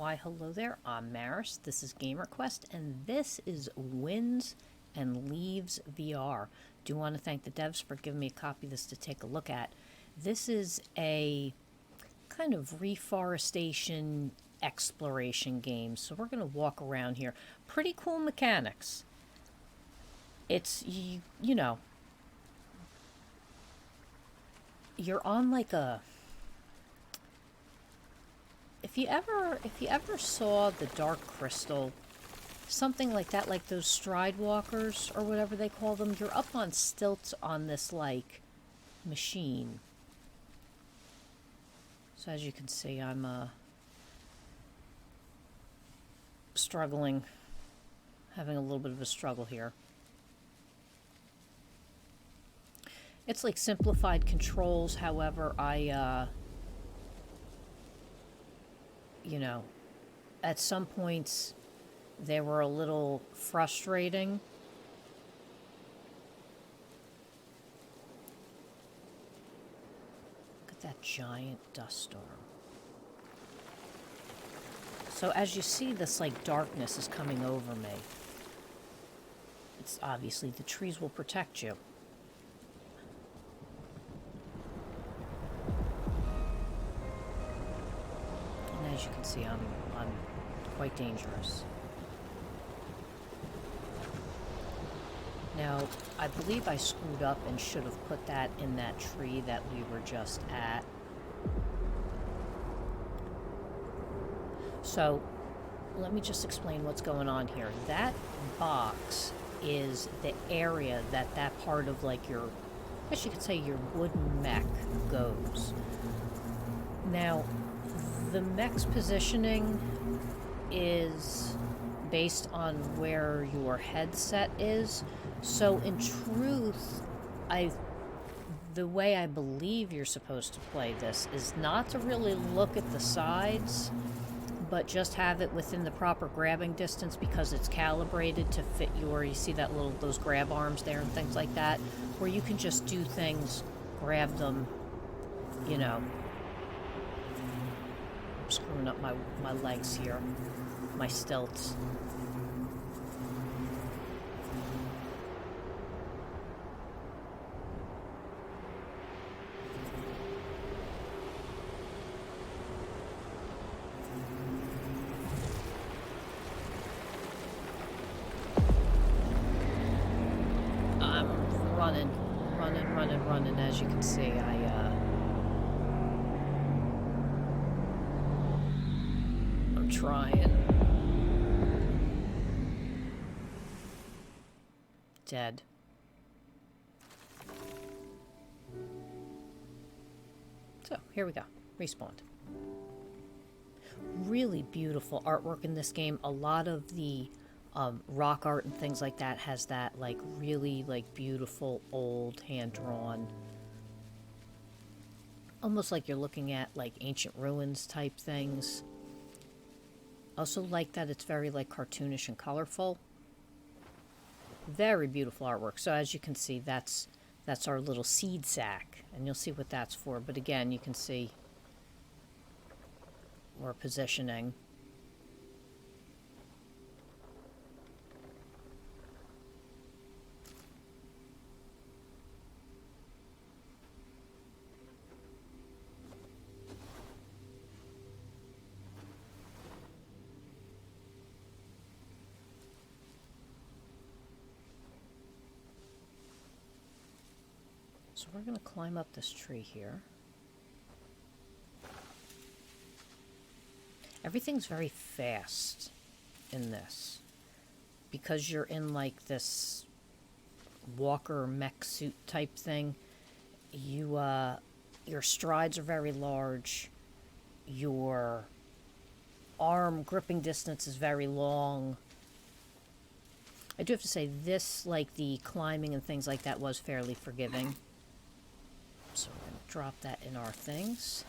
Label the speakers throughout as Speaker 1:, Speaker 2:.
Speaker 1: Why, hello there, I'm Maris, this is GamerQuest, and this is Winds and Leaves VR. Do want to thank the devs for giving me a copy of this to take a look at. This is a kind of reforestation exploration game, so we're going to walk around here. Pretty cool mechanics. It's, you know, you're on like a... If you ever saw the Dark Crystal, something like that, like those stride walkers or whatever they call them, you're up on stilts on this like machine. So as you can see, I'm struggling, having a little bit of a struggle here. It's like simplified controls, however, you know, at some points they were a little frustrating. Look at that giant dust storm. So as you see, this like darkness is coming over me. It's obviously the trees will protect you. As you can see, I'm quite dangerous. Now, I believe I screwed up and should have put that in that tree that we were just at. So, let me just explain what's going on here. That box is the area that part of like your, I guess you could say your wooden mech goes. Now, the mech's positioning is based on where your headset is. So in truth, the way I believe you're supposed to play this is not to really look at the sides, but just have it within the proper grabbing distance because it's calibrated to fit you see that those grab arms there and things like that, where you can just do things, grab them, you know. Screwing up my legs here, my stilts. I'm running, as you can see. I'm trying. Dead. So, here we go. Respawned. Really beautiful artwork in this game. A lot of the rock art and things like that has that like really like beautiful old hand-drawn, almost like you're looking at like ancient ruins type things. Also like that it's very like cartoonish and colorful. Very beautiful artwork. So as you can see, that's our little seed sack, and you'll see what that's for. But again, you can see we're positioning. So we're going to climb up this tree here. Everything's very fast in this. Because you're in like this walker mech suit type thing, your strides are very large. Your arm gripping distance is very long. I do have to say this, like the climbing and things like that, was fairly forgiving. So we're going to drop that in our things.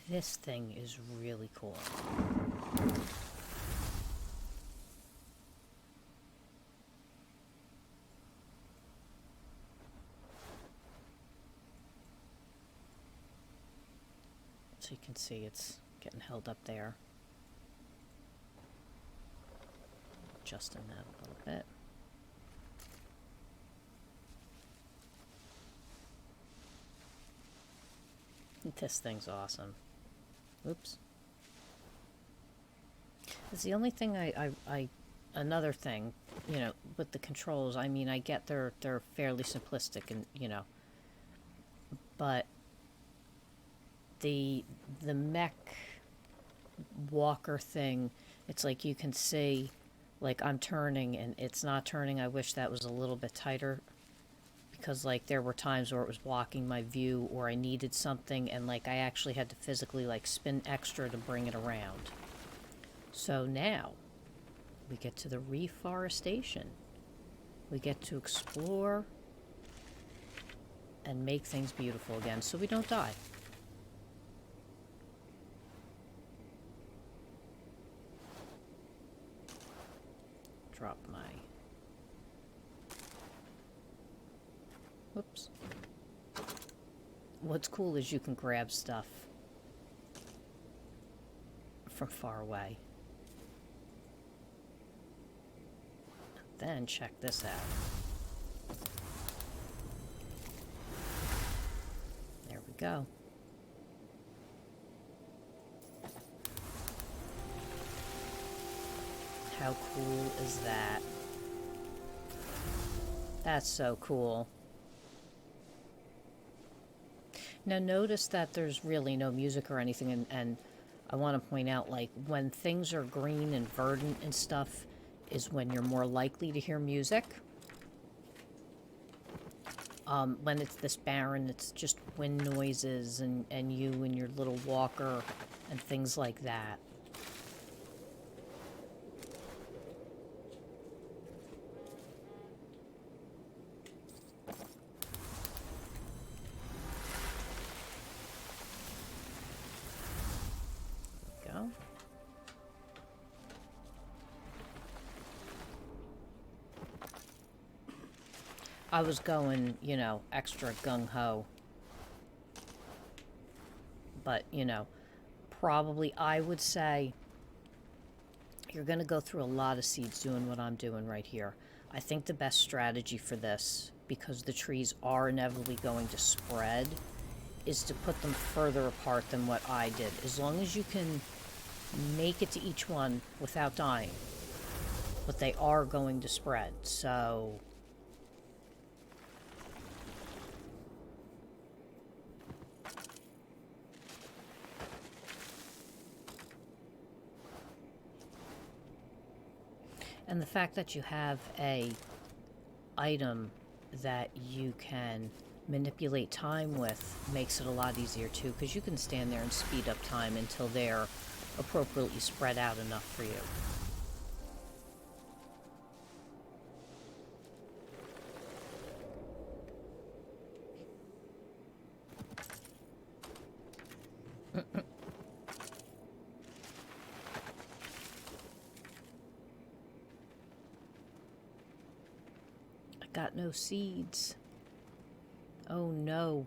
Speaker 1: This thing is really cool. So you can see it's getting held up there. Adjusting that a little bit. This thing's awesome. Oops. It's the only thing another thing, you know, with the controls, I mean, I get they're fairly simplistic and, you know, but the mech walker thing, it's like you can see, like, I'm turning and it's not turning. I wish that was a little bit tighter, because, like, there were times where it was blocking my view or I needed something and, like, I actually had to physically, like, spin extra to bring it around. So now we get to the reforestation. We get to explore and make things beautiful again so we don't die. Drop my... Whoops. What's cool is you can grab stuff from far away. Then check this out. There we go. How cool is that? That's so cool. Now notice that there's really no music or anything, and I want to point out, like, when things are green and verdant and stuff is when you're more likely to hear music. When it's this barren, it's just wind noises and you and your little walker and things like that. Go. I was going, you know, extra gung-ho. But, you know, probably I would say you're going to go through a lot of seeds doing what I'm doing right here. I think the best strategy for this, because the trees are inevitably going to spread, is to put them further apart than what I did. As long as you can make it to each one without dying. But they are going to spread, so... And the fact that you have a item that you can manipulate time with makes it a lot easier too, because you can stand there and speed up time until they're appropriately spread out enough for you. Got no seeds. Oh no.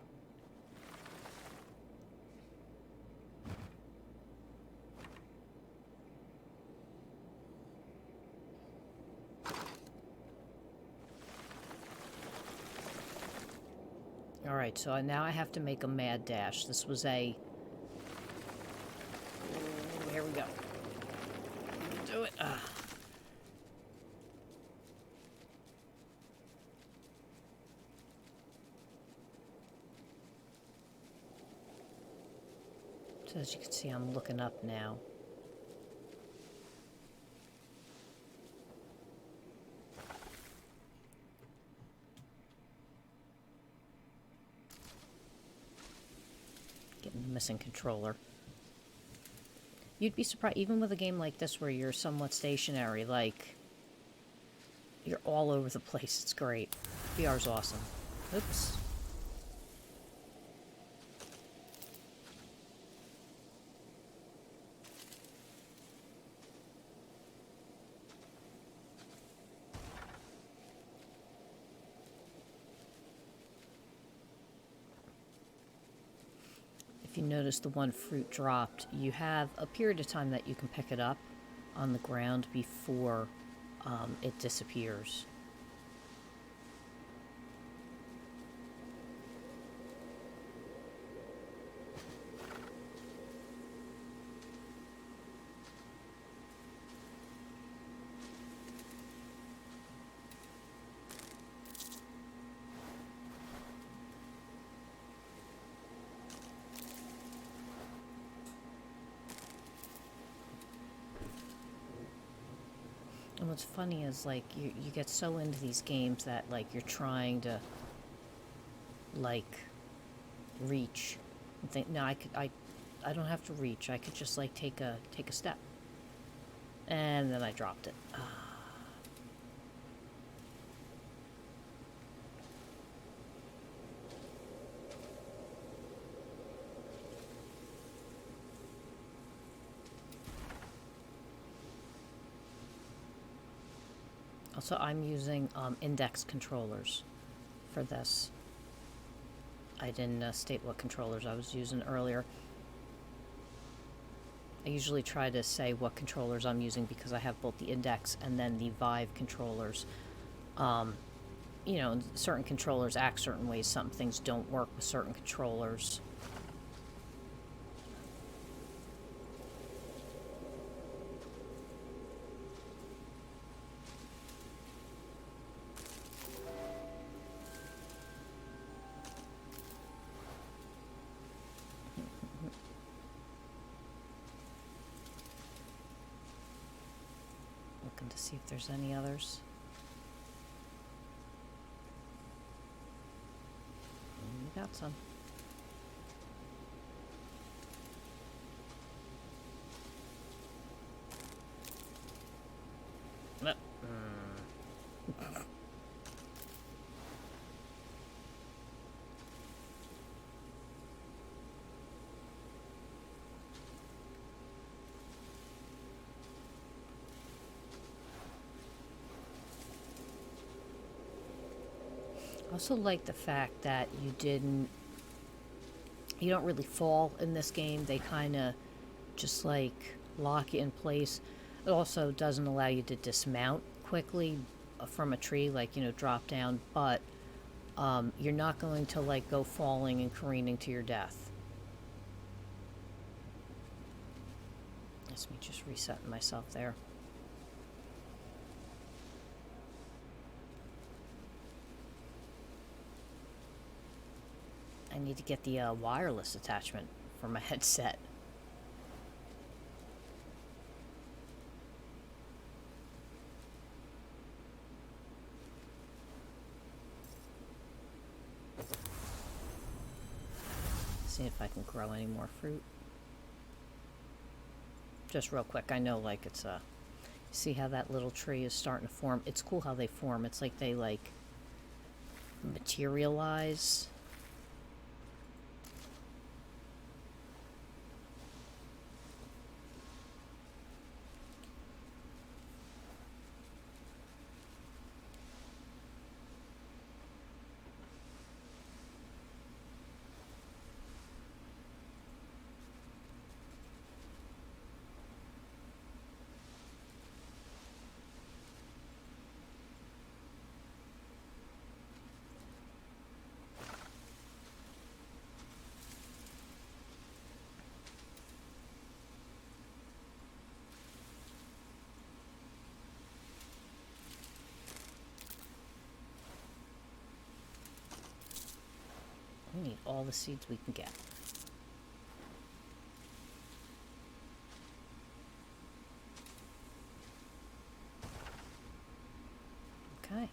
Speaker 1: Alright, so now I have to make a mad dash. This was a... Here we go. Do it. So as you can see, I'm looking up now. Getting the missing controller. You'd be surprised, even with a game like this where you're somewhat stationary, like, you're all over the place. It's great. VR's awesome. Oops. If you notice the one fruit dropped, you have a period of time that you can pick it up on the ground before it disappears. And what's funny is, like, you get so into these games that, like, you're trying to, like, reach. And think, no, I don't have to reach. I could just, like, take a step. And then I dropped it. Also, I'm using index controllers for this. I didn't state what controllers I was using earlier. I usually try to say what controllers I'm using because I have both the index and then the Vive controllers. You know, certain controllers act certain ways. Some things don't work with certain controllers. Looking to see if there's any others. We got some. I also like the fact that you don't really fall in this game. They kind of just like lock you in place. It also doesn't allow you to dismount quickly from a tree, like, you know, drop down, but you're not going to like go falling and careening to your death. That's me just resetting myself there. I need to get the wireless attachment for my headset. See if I can grow any more fruit. Just real quick, I know, like, it's see how that little tree is starting to form? It's cool how they form. It's like they, like, materialize. We need all the seeds we can get. Okay.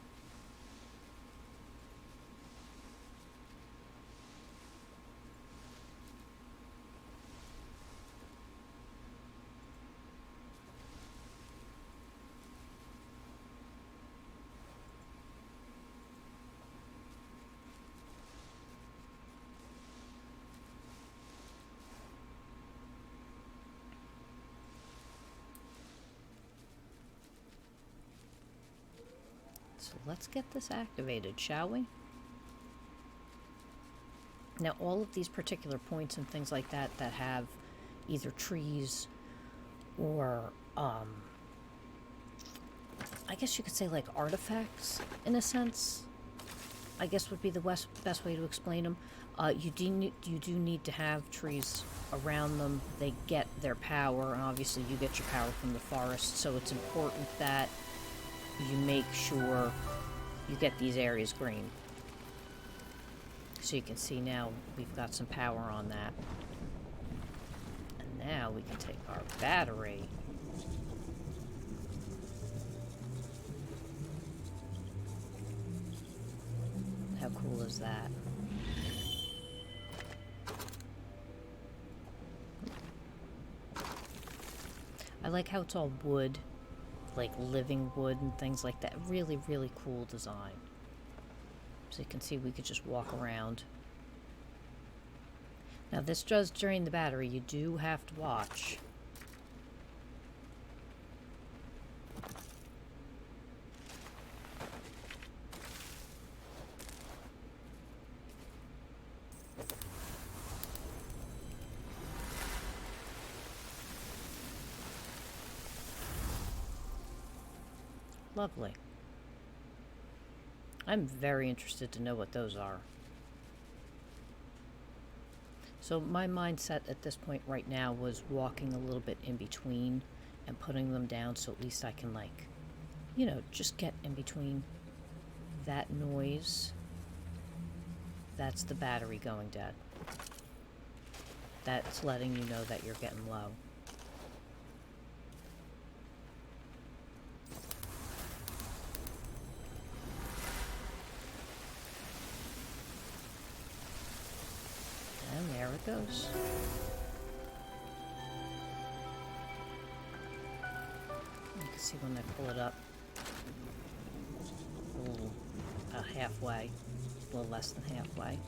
Speaker 1: So let's get this activated, shall we? Now, all of these particular points and things like that that have either trees or, I guess you could say like artifacts, in a sense, I guess would be the best way to explain them. You do need to have trees around them. They get their power, and obviously you get your power from the forest, so it's important that you make sure you get these areas green. So you can see now we've got some power on that. And now we can take our battery. How cool is that? I like how it's all wood, like living wood and things like that. Really, really cool design. So you can see we could just walk around. Now this does drain the battery. You do have to watch. Lovely. I'm very interested to know what those are. So my mindset at this point right now was walking a little bit in between and putting them down so at least I can, like, you know, just get in between. That noise, that's the battery going dead. That's letting you know that you're getting low. And there it goes. You can see when I pull it up. Ooh, halfway. A little less than halfway.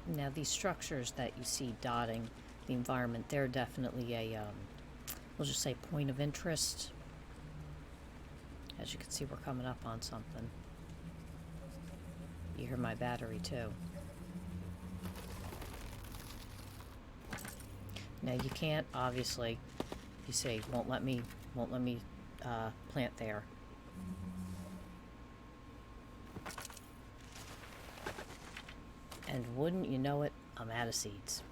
Speaker 1: Now these structures that you see dotting the environment, they're definitely a, we'll just say point of interest. As you can see, we're coming up on something. You hear my battery too. Now you can't, obviously, you say, won't let me plant there. And wouldn't you know it, I'm out of seeds.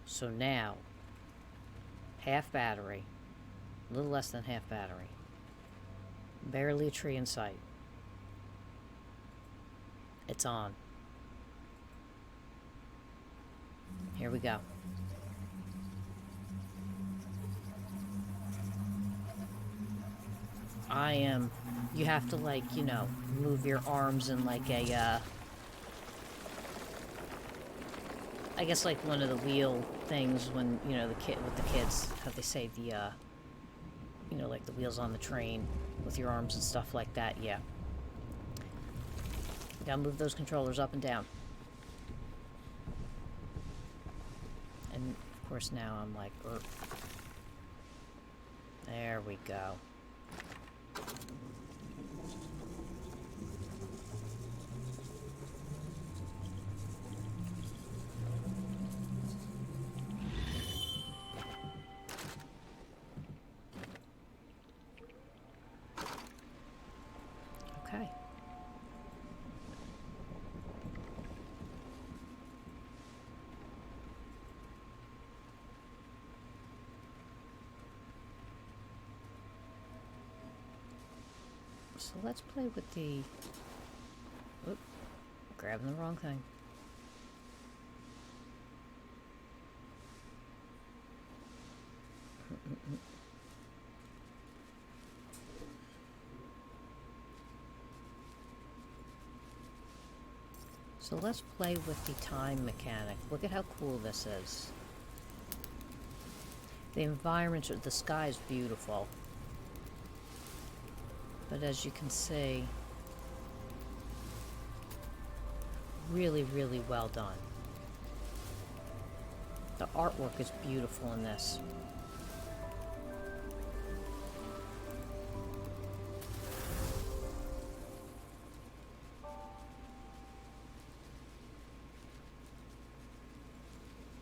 Speaker 1: So now, half battery, a little less than half battery. Barely a tree in sight. It's on. Here we go. You have to, like, you know, move your arms in like a, I guess like one of the wheel things when, you know, with the kids, how they say the, you know, like the wheels on the train with your arms and stuff like that, yeah. You gotta move those controllers up and down. And, of course, now I'm like, there we go. Okay. So let's play with the... Oop, grabbing the wrong thing. So let's play with the time mechanic. Look at how cool this is. The environment, the sky is beautiful. But as you can see, really, really well done. The artwork is beautiful in this.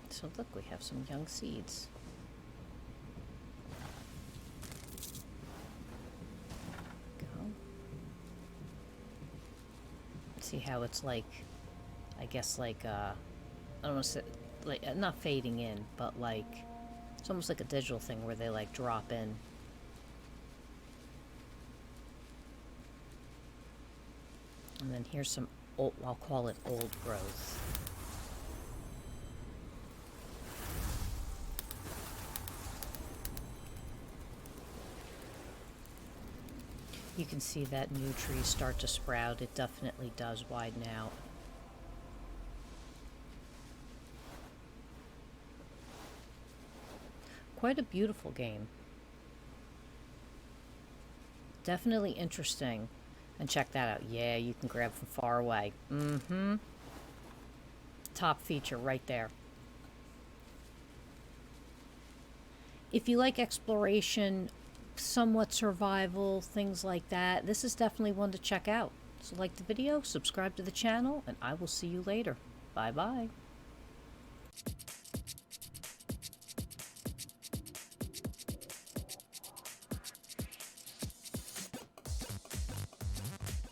Speaker 1: So look, we have some young seeds. Go. See how it's like, I guess like, I don't want to say, like, not fading in, but like, it's almost like a digital thing where they like drop in. And then here's some old, I'll call it old growth. You can see that new trees start to sprout. It definitely does widen out. Quite a beautiful game. Definitely interesting. And check that out. Yeah, you can grab from far away. Mm-hmm. Top feature right there. If you like exploration, somewhat survival, things like that, this is definitely one to check out. So like the video, subscribe to the channel, and I will see you later. Bye-bye.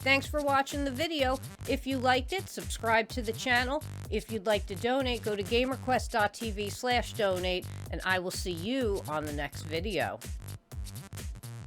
Speaker 1: Thanks for watching the video. If you liked it, subscribe to the channel. If you'd like to donate, go to gamerquest.tv/donate, and I will see you on the next video.